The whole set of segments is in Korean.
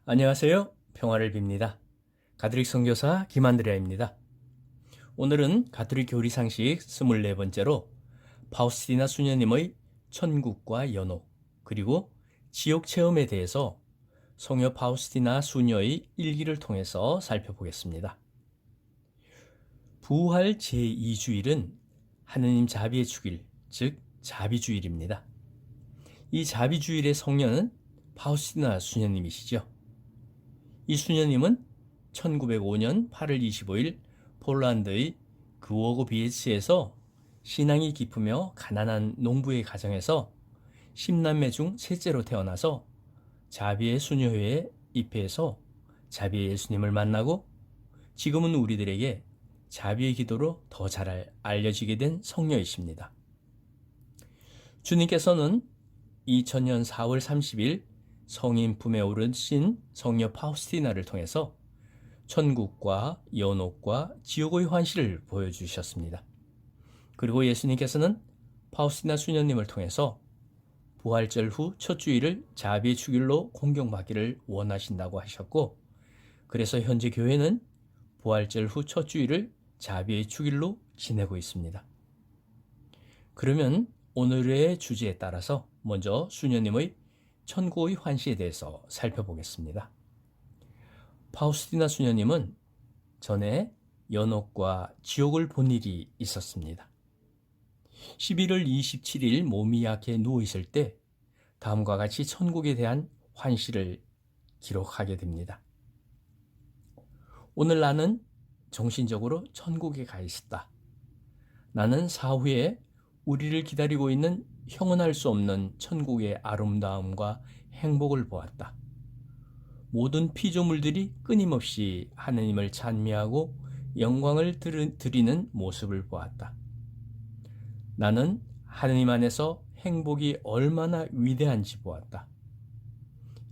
안녕하세요. 평화를 빕니다. 가톨릭 선교사 김한드레아입니다. 오늘은 가톨릭 교리상식 24번째로 파우스티나 수녀님의 천국과 연옥 그리고 지옥 체험에 대해서 성녀 파우스티나 수녀의 일기를 통해서 살펴보겠습니다. 부활 제2주일은 하느님 자비의 주일, 즉 자비주일입니다. 이 자비주일의 성녀는 파우스티나 수녀님이시죠. 이 수녀님은 1905년 8월 25일 폴란드의 그워고비에츠에서 신앙이 깊으며 가난한 농부의 가정에서 10남매 중 셋째로 태어나서 자비의 수녀회에 입회해서 자비의 예수님을 만나고 지금은 우리들에게 자비의 기도로 더 잘 알려지게 된 성녀이십니다. 주님께서는 2000년 4월 30일 성인 품에 오르신 성녀 파우스티나를 통해서 천국과 연옥과 지옥의 환시를 보여주셨습니다. 그리고 예수님께서는 파우스티나 수녀님을 통해서 부활절 후 첫 주일을 자비의 주일로 공경받기를 원하신다고 하셨고, 그래서 현재 교회는 부활절 후 첫 주일을 자비의 주일로 지내고 있습니다. 그러면 오늘의 주제에 따라서 먼저 수녀님의 천국의 환시에 대해서 살펴보겠습니다. 파우스티나 수녀님은 전에 연옥과 지옥을 본 일이 있었습니다. 11월 27일 몸이 약해 누워있을 때 다음과 같이 천국에 대한 환시를 기록하게 됩니다. 오늘 나는 정신적으로 천국에 가 있었다. 나는 사후에 우리를 기다리고 있는 형언할 수 없는 천국의 아름다움과 행복을 보았다. 모든 피조물들이 끊임없이 하느님을 찬미하고 영광을 드리는 모습을 보았다. 나는 하느님 안에서 행복이 얼마나 위대한지 보았다.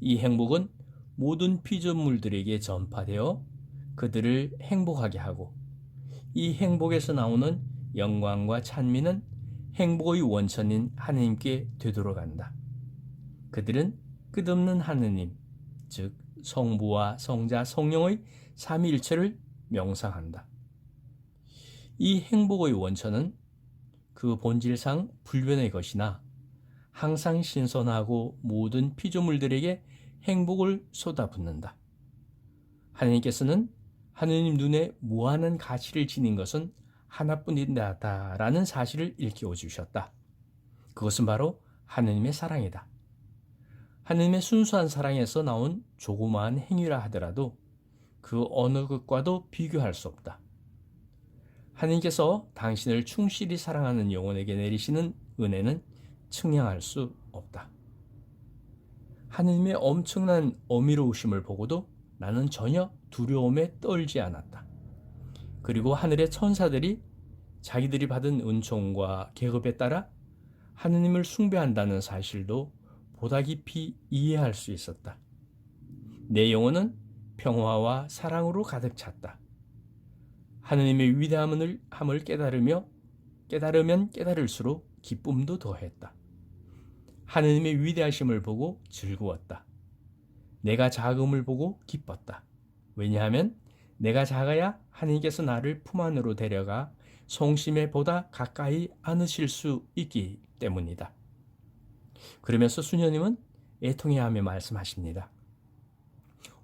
이 행복은 모든 피조물들에게 전파되어 그들을 행복하게 하고, 이 행복에서 나오는 영광과 찬미는 행복의 원천인 하느님께 되돌아간다. 그들은 끝없는 하느님, 즉 성부와 성자, 성령의 삼위일체를 명상한다. 이 행복의 원천은 그 본질상 불변의 것이나 항상 신선하고 모든 피조물들에게 행복을 쏟아붓는다. 하느님께서는 하느님 눈에 무한한 가치를 지닌 것은 하나뿐이다라는 사실을 일깨워 주셨다. 그것은 바로 하느님의 사랑이다. 하느님의 순수한 사랑에서 나온 조그마한 행위라 하더라도 그 어느 것과도 비교할 수 없다. 하느님께서 당신을 충실히 사랑하는 영혼에게 내리시는 은혜는 측량할 수 없다. 하느님의 엄청난 어미로우심을 보고도 나는 전혀 두려움에 떨지 않았다. 그리고 하늘의 천사들이 자기들이 받은 은총과 계급에 따라 하느님을 숭배한다는 사실도 보다 깊이 이해할 수 있었다. 내 영혼은 평화와 사랑으로 가득 찼다. 하느님의 위대함을 깨달으면 깨달을수록 기쁨도 더했다. 하느님의 위대하심을 보고 즐거웠다. 내가 작음을 보고 기뻤다. 왜냐하면 내가 작아야 하느님께서 나를 품 안으로 데려가 성심에 보다 가까이 안으실 수 있기 때문이다. 그러면서 수녀님은 애통해하며 말씀하십니다.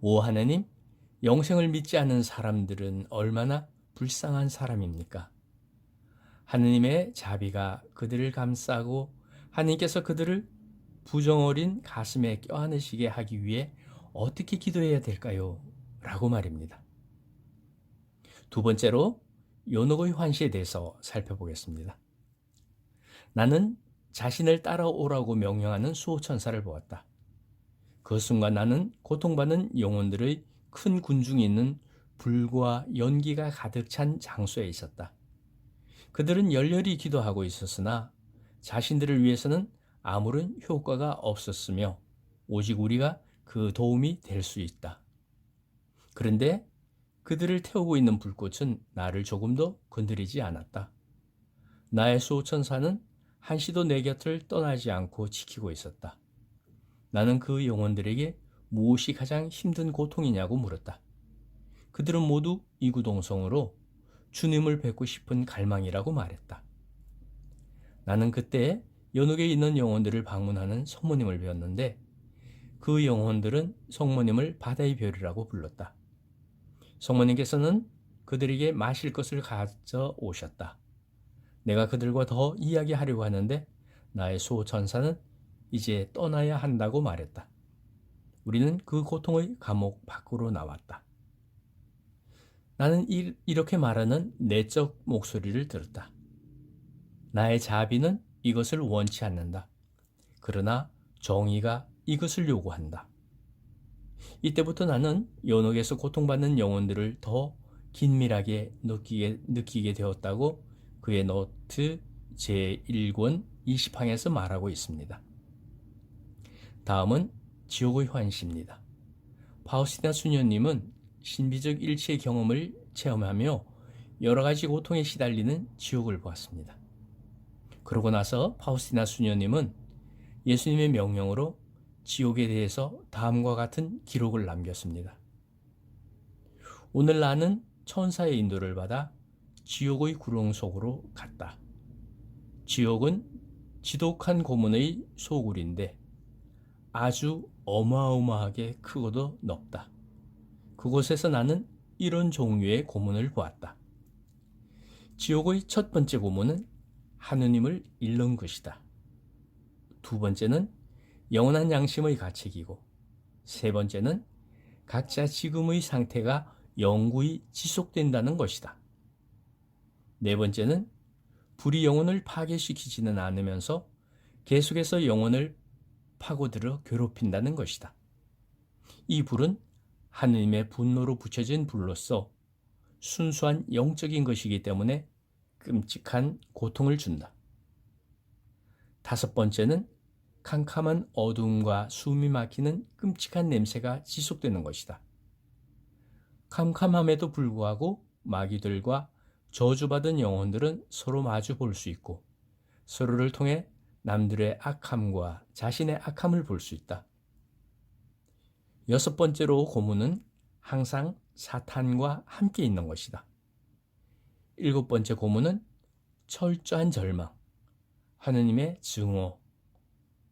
오 하느님, 영생을 믿지 않는 사람들은 얼마나 불쌍한 사람입니까? 하느님의 자비가 그들을 감싸고 하느님께서 그들을 부정어린 가슴에 껴안으시게 하기 위해 어떻게 기도해야 될까요? 라고 말입니다. 두 번째로 연옥의 환시에 대해서 살펴보겠습니다. 나는 자신을 따라오라고 명령하는 수호천사를 보았다. 그 순간 나는 고통받는 영혼들의 큰 군중이 있는 불과 연기가 가득 찬 장소에 있었다. 그들은 열렬히 기도하고 있었으나 자신들을 위해서는 아무런 효과가 없었으며 오직 우리가 그 도움이 될 수 있다. 그런데 그들을 태우고 있는 불꽃은 나를 조금도 건드리지 않았다. 나의 수호천사는 한시도 내 곁을 떠나지 않고 지키고 있었다. 나는 그 영혼들에게 무엇이 가장 힘든 고통이냐고 물었다. 그들은 모두 이구동성으로 주님을 뵙고 싶은 갈망이라고 말했다. 나는 그때 연옥에 있는 영혼들을 방문하는 성모님을 배웠는데 그 영혼들은 성모님을 바다의 별이라고 불렀다. 성모님께서는 그들에게 마실 것을 가져오셨다. 내가 그들과 더 이야기하려고 하는데 나의 소천사는 이제 떠나야 한다고 말했다. 우리는 그 고통의 감옥 밖으로 나왔다. 나는 이렇게 말하는 내적 목소리를 들었다. 나의 자비는 이것을 원치 않는다. 그러나 정의가 이것을 요구한다. 이때부터 나는 연옥에서 고통받는 영혼들을 더 긴밀하게 느끼게 되었다고 그의 노트 제1권 20항에서 말하고 있습니다. 다음은 지옥의 환시입니다. 파우스티나 수녀님은 신비적 일체의 경험을 체험하며 여러 가지 고통에 시달리는 지옥을 보았습니다. 그러고 나서 파우스티나 수녀님은 예수님의 명령으로 지옥에 대해서 다음과 같은 기록을 남겼습니다. 오늘 나는 천사의 인도를 받아 지옥의 구렁 속으로 갔다. 지옥은 지독한 고문의 소굴인데 아주 어마어마하게 크고도 넓다. 그곳에서 나는 이런 종류의 고문을 보았다. 지옥의 첫 번째 고문은 하느님을 잃는 것이다. 두 번째는 영원한 양심의 가책이고, 세 번째는 각자 지금의 상태가 영구히 지속된다는 것이다. 네 번째는 불이 영혼을 파괴시키지는 않으면서 계속해서 영혼을 파고들어 괴롭힌다는 것이다. 이 불은 하느님의 분노로 붙여진 불로서 순수한 영적인 것이기 때문에 끔찍한 고통을 준다. 다섯 번째는 캄캄한 어두움과 숨이 막히는 끔찍한 냄새가 지속되는 것이다. 캄캄함에도 불구하고 마귀들과 저주받은 영혼들은 서로 마주 볼 수 있고 서로를 통해 남들의 악함과 자신의 악함을 볼 수 있다. 여섯 번째로 고문은 항상 사탄과 함께 있는 것이다. 일곱 번째 고문은 철저한 절망, 하느님의 증오,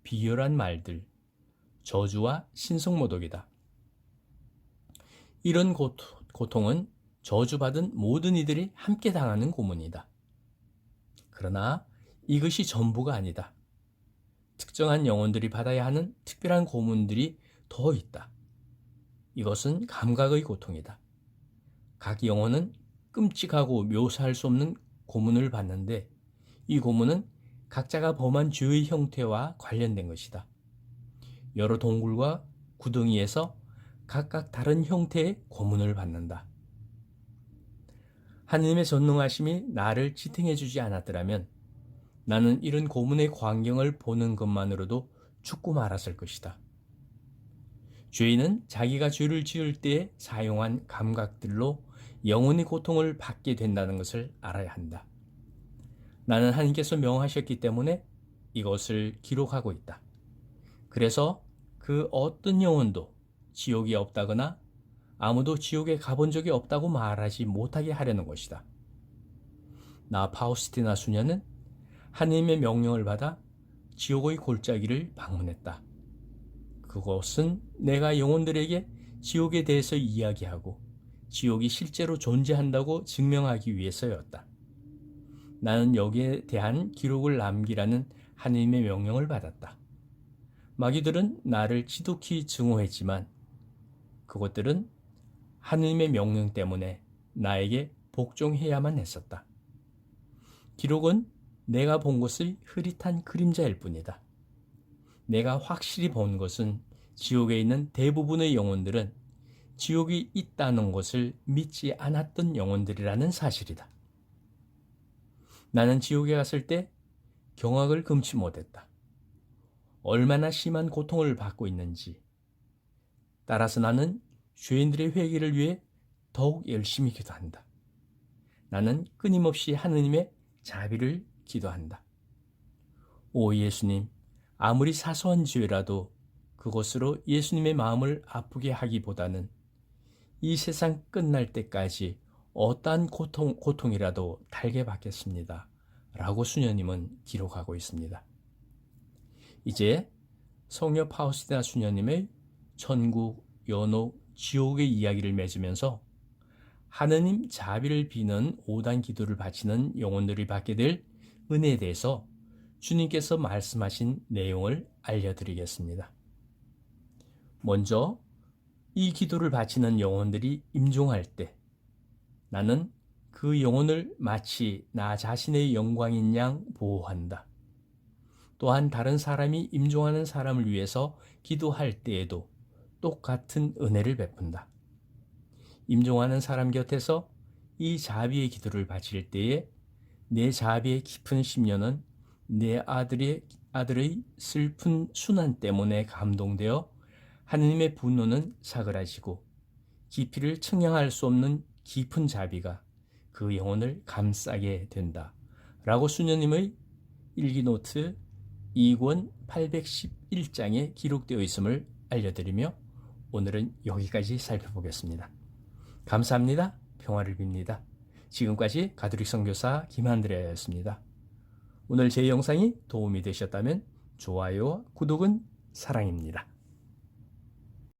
비열한 말들, 저주와 신성모독이다. 이런 고통은 저주받은 모든 이들이 함께 당하는 고문이다. 그러나 이것이 전부가 아니다. 특정한 영혼들이 받아야 하는 특별한 고문들이 더 있다. 이것은 감각의 고통이다. 각 영혼은 끔찍하고 묘사할 수 없는 고문을 받는데 이 고문은 각자가 범한 죄의 형태와 관련된 것이다. 여러 동굴과 구덩이에서 각각 다른 형태의 고문을 받는다. 하느님의 전능하심이 나를 지탱해 주지 않았더라면 나는 이런 고문의 광경을 보는 것만으로도 죽고 말았을 것이다. 죄인은 자기가 죄를 지을 때에 사용한 감각들로 영원히 고통을 받게 된다는 것을 알아야 한다. 나는 하나님께서 명하셨기 때문에 이것을 기록하고 있다. 그래서 그 어떤 영혼도 지옥이 없다거나 아무도 지옥에 가본 적이 없다고 말하지 못하게 하려는 것이다. 나 파우스티나 수녀는 하느님의 명령을 받아 지옥의 골짜기를 방문했다. 그것은 내가 영혼들에게 지옥에 대해서 이야기하고 지옥이 실제로 존재한다고 증명하기 위해서였다. 나는 여기에 대한 기록을 남기라는 하느님의 명령을 받았다. 마귀들은 나를 지독히 증오했지만 그것들은 하느님의 명령 때문에 나에게 복종해야만 했었다. 기록은 내가 본 것의 흐릿한 그림자일 뿐이다. 내가 확실히 본 것은 지옥에 있는 대부분의 영혼들은 지옥이 있다는 것을 믿지 않았던 영혼들이라는 사실이다. 나는 지옥에 갔을 때 경악을 금치 못했다. 얼마나 심한 고통을 받고 있는지. 따라서 나는 죄인들의 회개를 위해 더욱 열심히 기도한다. 나는 끊임없이 하느님의 자비를 기도한다. 오 예수님, 아무리 사소한 죄라도 그것으로 예수님의 마음을 아프게 하기보다는 이 세상 끝날 때까지 어떠한 고통이라도 달게 받겠습니다. 라고 수녀님은 기록하고 있습니다. 이제 성녀 파우스티나 수녀님의 천국, 연옥, 지옥의 이야기를 맺으면서 하느님 자비를 비는 5단 기도를 바치는 영혼들이 받게 될 은혜에 대해서 주님께서 말씀하신 내용을 알려드리겠습니다. 먼저 이 기도를 바치는 영혼들이 임종할 때 나는 그 영혼을 마치 나 자신의 영광인 양 보호한다. 또한 다른 사람이 임종하는 사람을 위해서 기도할 때에도 똑같은 은혜를 베푼다. 임종하는 사람 곁에서 이 자비의 기도를 바칠 때에 내 자비의 깊은 심려는 내 아들의 슬픈 순환 때문에 감동되어 하느님의 분노는 사그라지고 깊이를 측량할 수 없는 깊은 자비가 그 영혼을 감싸게 된다. 라고 수녀님의 일기노트 2권 811장에 기록되어 있음을 알려드리며 오늘은 여기까지 살펴보겠습니다. 감사합니다. 평화를 빕니다. 지금까지 가톨릭 선교사 김한드레였습니다. 오늘 제 영상이 도움이 되셨다면 좋아요와 구독은 사랑입니다.